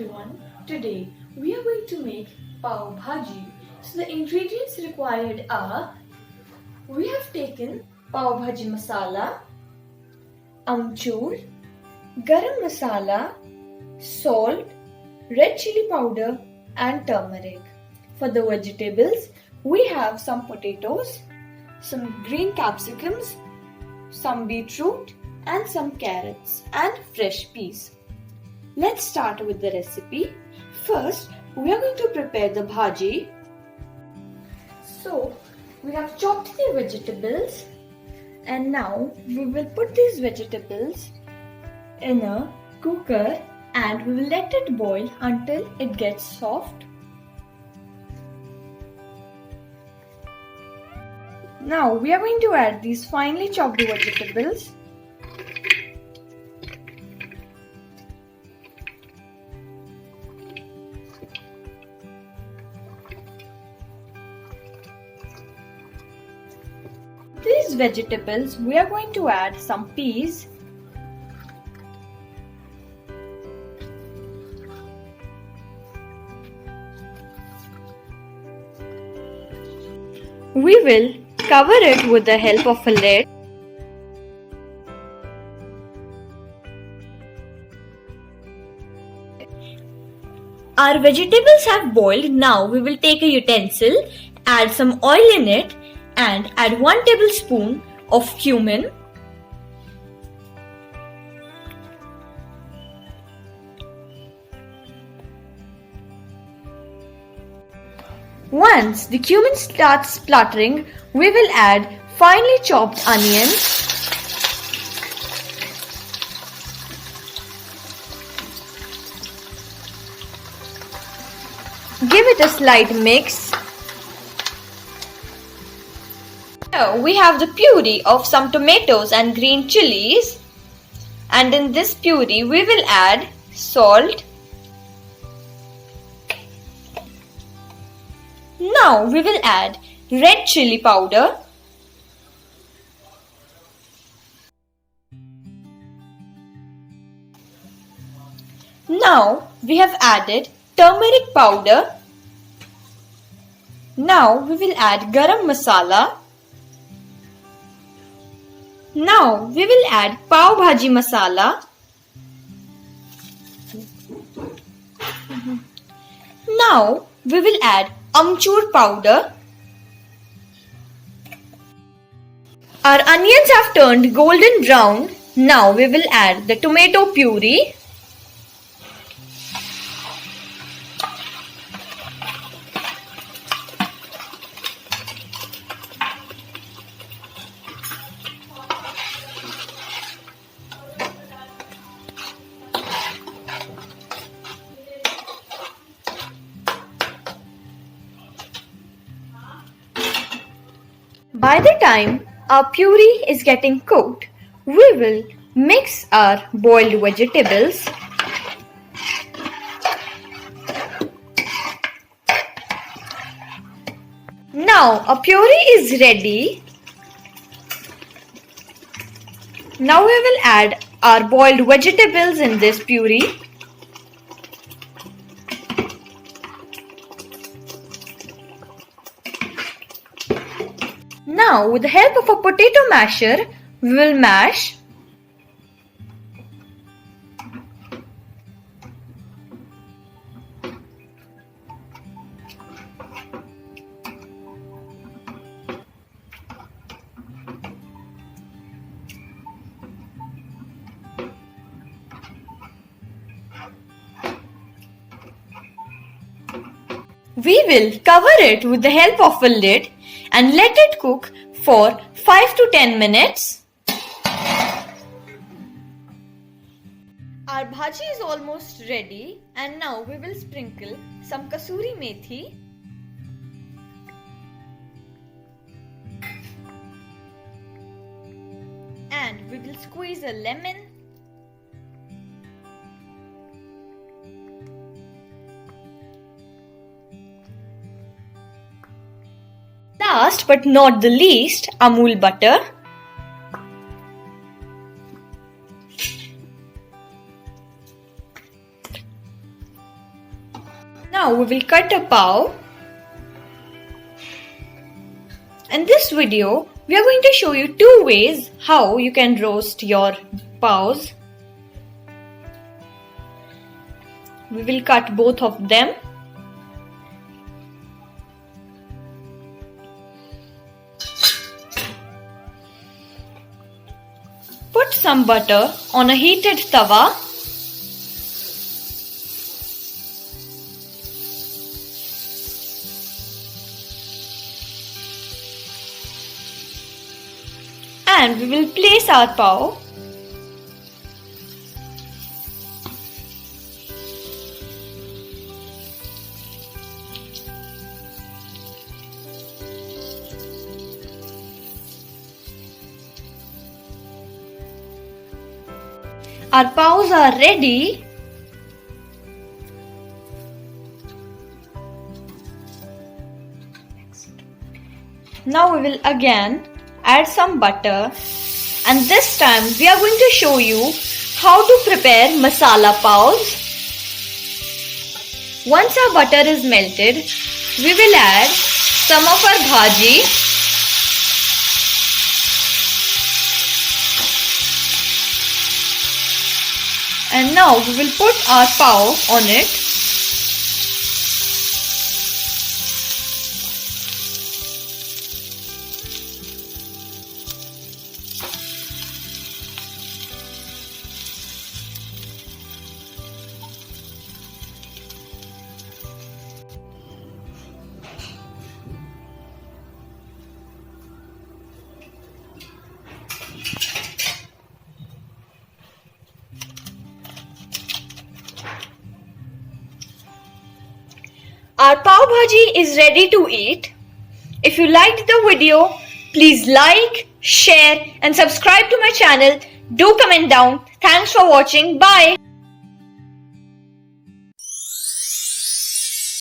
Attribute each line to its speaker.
Speaker 1: everyone. Today we are going to make pav bhaji. So the ingredients required are: we have taken pav bhaji masala, amchur, garam masala, salt, red chili powder and turmeric. For the vegetables, we have some potatoes, some green capsicums, some beetroot and some carrots and fresh peas. Let's start with the recipe. First, we are going to prepare the bhaji. So, we have chopped the vegetables and now we will put these vegetables in a cooker and we will let it boil until it gets soft. Now we are going to add these finely chopped vegetables. These vegetables we are going to add some peas, we will cover it with the help of a lid. Our vegetables have boiled. Now we will take a utensil, add some oil in it and add 1 tablespoon of cumin, Once the cumin starts spluttering, we will add finely chopped onions, give it a slight mix. Here we have the puree of some tomatoes and green chilies, and in this puree we will add salt. Now we will add red chili powder, now we have added turmeric powder. Now we will add garam masala. Now we will add pav bhaji masala. Now we will add amchur powder. Our onions have turned golden brown. Now we will add the tomato puree. By the time our puree is getting cooked, we will mix our boiled vegetables. Now our puree is ready. Now we will add our boiled vegetables in this puree. Now, with the help of a potato masher, we will mash. We will cover it with the help of a lid and let it cook for 5 to 10 minutes. Our bhaji is almost ready and now we will sprinkle some kasuri methi. And we will squeeze a lemon. Last but not the least, Amul butter. Now we will cut a pav. In this video, we are going to show you 2 ways how you can roast your pavs. We will cut both of them. Put some butter on a heated tawa. And we will place our pav. Our pavs are ready. Now we will again add some butter, and this time we are going to show you how to prepare masala pavs. Once our butter is melted, we will add some of our bhaji. And now we will put our pav on it. Our pav bhaji is ready to eat. If you liked the video, please like, share and subscribe to my channel. Do comment down. Thanks for watching. Bye.